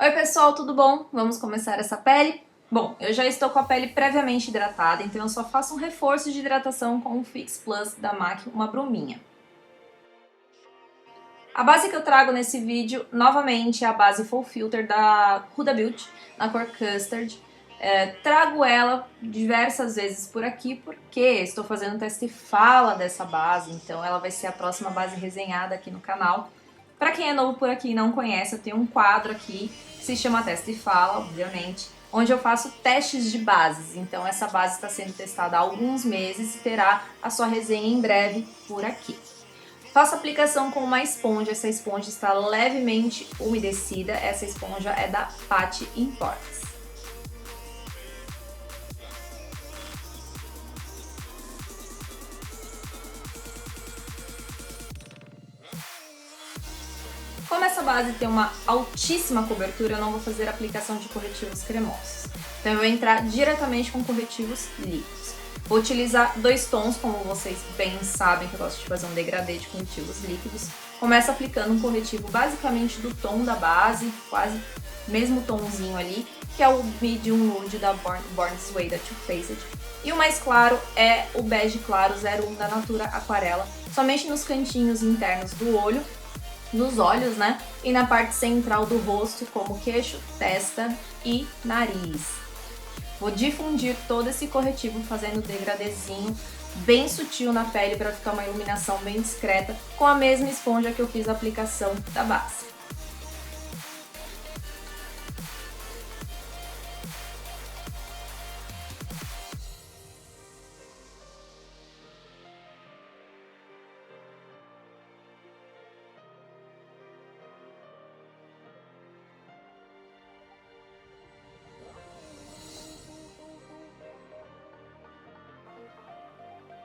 Oi pessoal, tudo bom? Vamos começar essa pele? Bom, eu já estou com a pele previamente hidratada, então eu só faço um reforço de hidratação com o Fix Plus da MAC, uma bruminha. A base que eu trago nesse vídeo, novamente, é a base Full Filter da Huda Beauty, na cor Custard. Trago ela diversas vezes por aqui porque estou fazendo um teste fala dessa base, então ela vai ser a próxima base resenhada aqui no canal. Para quem é novo por aqui e não conhece, eu tenho um quadro aqui que se chama Teste Fala, obviamente, onde eu faço testes de bases. Então essa base está sendo testada há alguns meses e terá a sua resenha em breve por aqui. Faço aplicação com uma esponja, essa esponja está levemente umedecida, essa esponja é da Patty Imports. Como essa base tem uma altíssima cobertura, eu não vou fazer aplicação de corretivos cremosos. Então eu vou entrar diretamente com corretivos líquidos. Vou utilizar dois tons, como vocês bem sabem que eu gosto de fazer um degradê de corretivos líquidos. Começo aplicando um corretivo basicamente do tom da base, quase mesmo tomzinho ali, que é o Medium Nude da Born This Way da Too Faced. E o mais claro é o bege claro 01 da Natura Aquarela, somente nos cantinhos internos do olho, nos olhos, né? E na parte central do rosto, como queixo, testa e nariz. Vou difundir todo esse corretivo fazendo um degradêzinho bem sutil na pele para ficar uma iluminação bem discreta, com a mesma esponja que eu fiz a aplicação da base.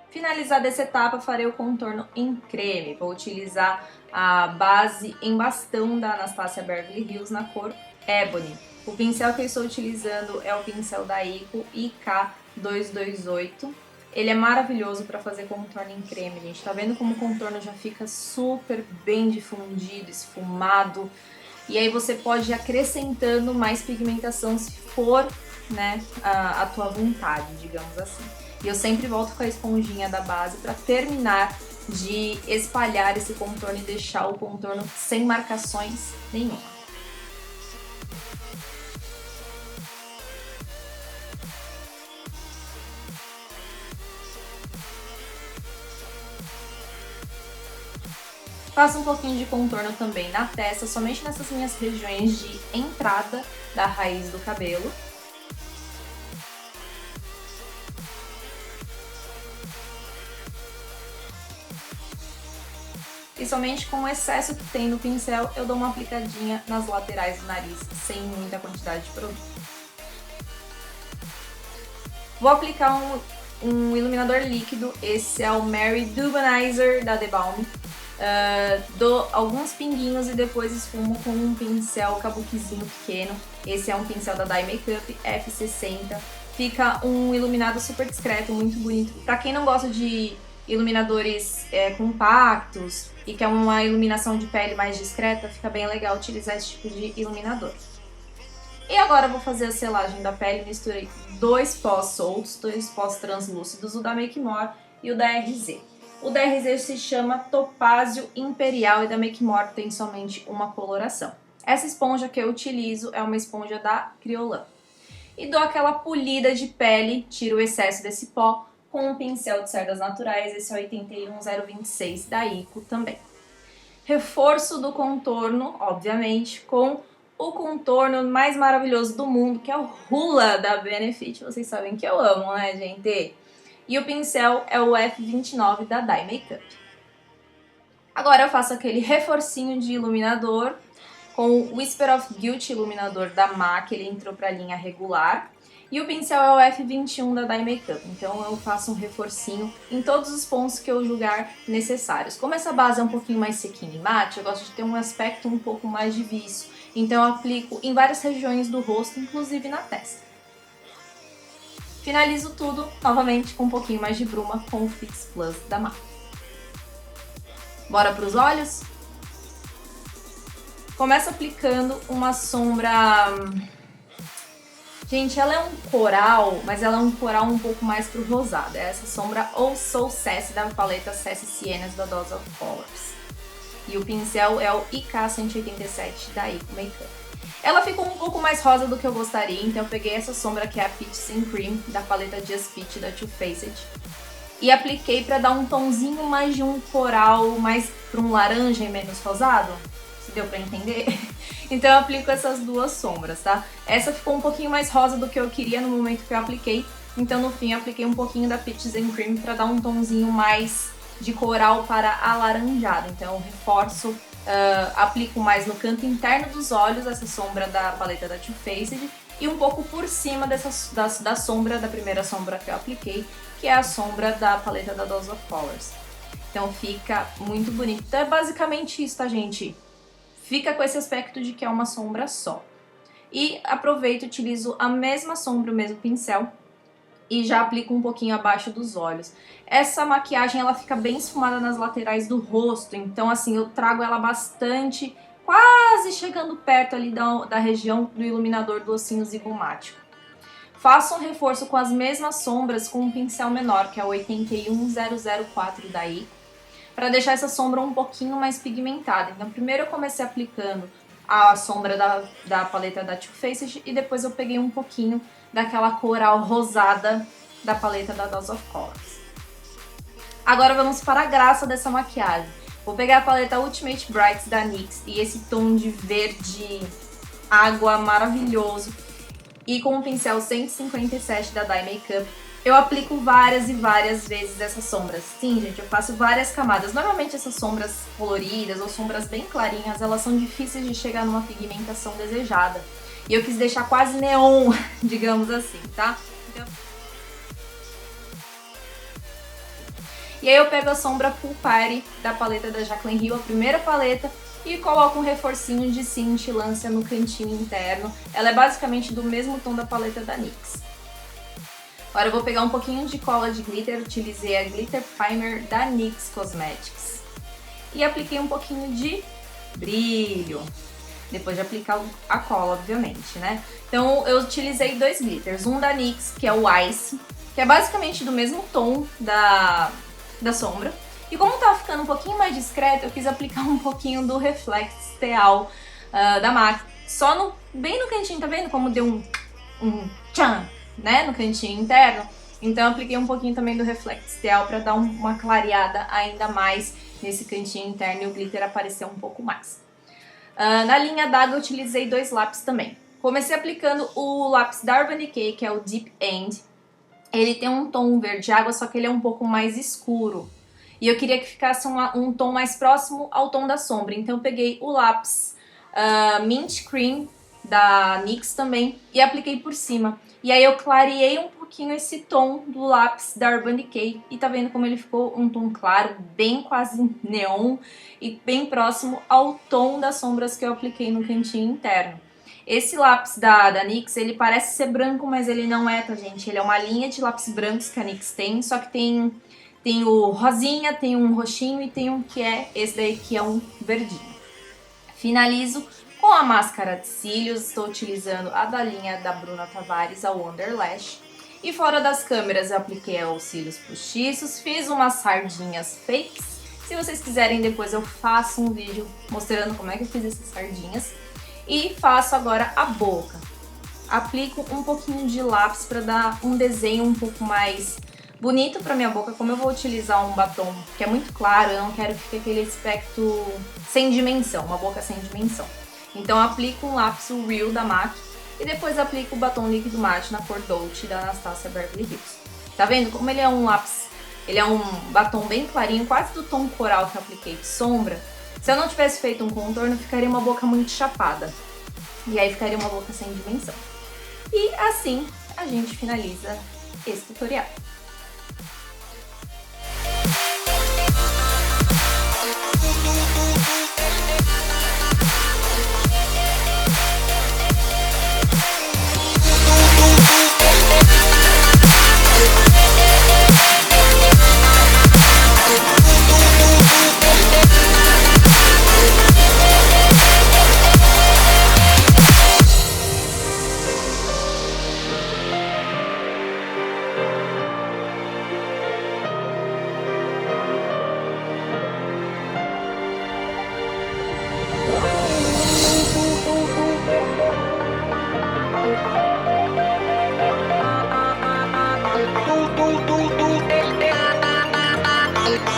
Finalizada essa etapa, farei o contorno em creme. Vou utilizar a base em bastão da Anastasia Beverly Hills na cor Ebony. O pincel que eu estou utilizando é o pincel da Ico IK228. Ele é maravilhoso para fazer contorno em creme, gente. Tá vendo como o contorno já fica super bem difundido, esfumado? E aí você pode ir acrescentando mais pigmentação se for, né, a tua vontade, digamos assim. E eu sempre volto com a esponjinha da base para terminar de espalhar esse contorno e deixar o contorno sem marcações nenhuma. Faço um pouquinho de contorno também na testa, somente nessas minhas regiões de entrada da raiz do cabelo. E somente com o excesso que tem no pincel, eu dou uma aplicadinha nas laterais do nariz, sem muita quantidade de produto. Vou aplicar um iluminador líquido, esse é o Mary Dubonizer da The Balm. Dou alguns pinguinhos e depois esfumo com um pincel kabukizinho pequeno. Esse é um pincel da Dye Makeup F60. Fica um iluminado super discreto, muito bonito. Pra quem não gosta de iluminadores compactos e quer uma iluminação de pele mais discreta, fica bem legal utilizar esse tipo de iluminador. E agora eu vou fazer a selagem da pele. Misturei dois pós soltos, dois pós translúcidos, o da Make More e o da RZ. O da RZ se chama Topázio Imperial e da Make More tem somente uma coloração. Essa esponja que eu utilizo é uma esponja da Kryolan. E dou aquela polida de pele, tiro o excesso desse pó, com um pincel de cerdas naturais, esse é o 81026 da Ico também. Reforço do contorno, obviamente, com o contorno mais maravilhoso do mundo, que é o Hoola da Benefit. Vocês sabem que eu amo, né, gente? E o pincel é o F29 da Dye Makeup. Agora eu faço aquele reforcinho de iluminador com o Whisper of Guilt iluminador da MAC, ele entrou para a linha regular. E o pincel é o F21 da Dye Makeup, então eu faço um reforcinho em todos os pontos que eu julgar necessários. Como essa base é um pouquinho mais sequinha e mate, eu gosto de ter um aspecto um pouco mais de viço. Então eu aplico em várias regiões do rosto, inclusive na testa. Finalizo tudo, novamente, com um pouquinho mais de bruma com o Fix Plus da MAC. Bora para os olhos? Começo aplicando uma sombra... Gente, ela é um coral, mas ela é um coral um pouco mais pro rosado. É essa sombra Oh So Sassy da paleta Sassy Siennas da Dose of Colors. E o pincel é o IK187 da Ico Makeup. Ela ficou um pouco mais rosa do que eu gostaria, então eu peguei essa sombra que é a Peach and Cream da paleta Just Peach da Too Faced. E apliquei pra dar um tomzinho mais de um coral, mais pra um laranja e menos rosado. Se deu pra entender? Então eu aplico essas duas sombras, tá? Essa ficou um pouquinho mais rosa do que eu queria no momento que eu apliquei. Então no fim eu apliquei um pouquinho da Peaches and Cream pra dar um tomzinho mais de coral para alaranjado. Então eu reforço, aplico mais no canto interno dos olhos essa sombra da paleta da Too Faced e um pouco por cima da sombra, da primeira sombra que eu apliquei, que é a sombra da paleta da Dose of Colors. Então fica muito bonito. Então é basicamente isso, tá, gente? Fica com esse aspecto de que é uma sombra só. E aproveito e utilizo a mesma sombra, o mesmo pincel, e já aplico um pouquinho abaixo dos olhos. Essa maquiagem ela fica bem esfumada nas laterais do rosto, então assim, eu trago ela bastante, quase chegando perto ali da região do iluminador do ossinho zigomático. Faço um reforço com as mesmas sombras com um pincel menor, que é o 81004 da Ico, para deixar essa sombra um pouquinho mais pigmentada. Então primeiro eu comecei aplicando a sombra da paleta da Too Faced e depois eu peguei um pouquinho daquela coral rosada da paleta da Dose of Colors. Agora vamos para a graça dessa maquiagem. Vou pegar a paleta Ultimate Brights da NYX e esse tom de verde água maravilhoso e com o pincel 157 da Dye Makeup eu aplico várias e várias vezes essas sombras. Sim, gente, eu faço várias camadas. Normalmente essas sombras coloridas ou sombras bem clarinhas, elas são difíceis de chegar numa pigmentação desejada. E eu quis deixar quase neon, digamos assim, tá? Então... E aí eu pego a sombra Pool Party da paleta da Jaclyn Hill, a primeira paleta, e coloco um reforcinho de cintilância no cantinho interno. Ela é basicamente do mesmo tom da paleta da NYX. Agora eu vou pegar um pouquinho de cola de glitter, utilizei a Glitter Primer da NYX Cosmetics. E apliquei um pouquinho de brilho, depois de aplicar a cola, obviamente, né? Então eu utilizei dois glitters, um da NYX, que é o Ice, que é basicamente do mesmo tom da sombra. E como tava ficando um pouquinho mais discreto, eu quis aplicar um pouquinho do Reflex Teal da MAC, só bem no cantinho, tá vendo como deu um tchan, né, no cantinho interno? Então eu apliquei um pouquinho também do Reflex Teal pra dar uma clareada ainda mais nesse cantinho interno e o glitter aparecer um pouco mais. Na linha d'água eu utilizei dois lápis também. Comecei aplicando o lápis da Urban Decay, que é o Deep End. Ele tem um tom verde água, só que ele é um pouco mais escuro. E eu queria que ficasse um tom mais próximo ao tom da sombra. Então eu peguei o lápis Mint Cream da NYX também e apliquei por cima. E aí eu clareei um pouquinho esse tom do lápis da Urban Decay e tá vendo como ele ficou um tom claro, bem quase neon e bem próximo ao tom das sombras que eu apliquei no cantinho interno. Esse lápis da NYX, ele parece ser branco, mas ele não é, tá, gente? Ele é uma linha de lápis brancos que a NYX tem, só que tem o rosinha, tem um roxinho e tem um que é esse daí que é um verdinho. Finalizo com a máscara de cílios, estou utilizando a da linha da Bruna Tavares, a Wonder Lash. E fora das câmeras eu apliquei os cílios postiços, fiz umas sardinhas fakes. Se vocês quiserem depois eu faço um vídeo mostrando como é que eu fiz essas sardinhas. E faço agora a boca. Aplico um pouquinho de lápis para dar um desenho um pouco mais bonito para minha boca. Como eu vou utilizar um batom que é muito claro, eu não quero que fique aquele aspecto sem dimensão, uma boca sem dimensão. Então eu aplico um lápis, o Real da MAC, e depois aplico o batom líquido mate na cor Dolce da Anastasia Beverly Hills. Tá vendo como ele é um lápis, ele é um batom bem clarinho, quase do tom coral que eu apliquei de sombra. Se eu não tivesse feito um contorno, ficaria uma boca muito chapada. E aí ficaria uma boca sem dimensão. E assim a gente finaliza esse tutorial. Bye.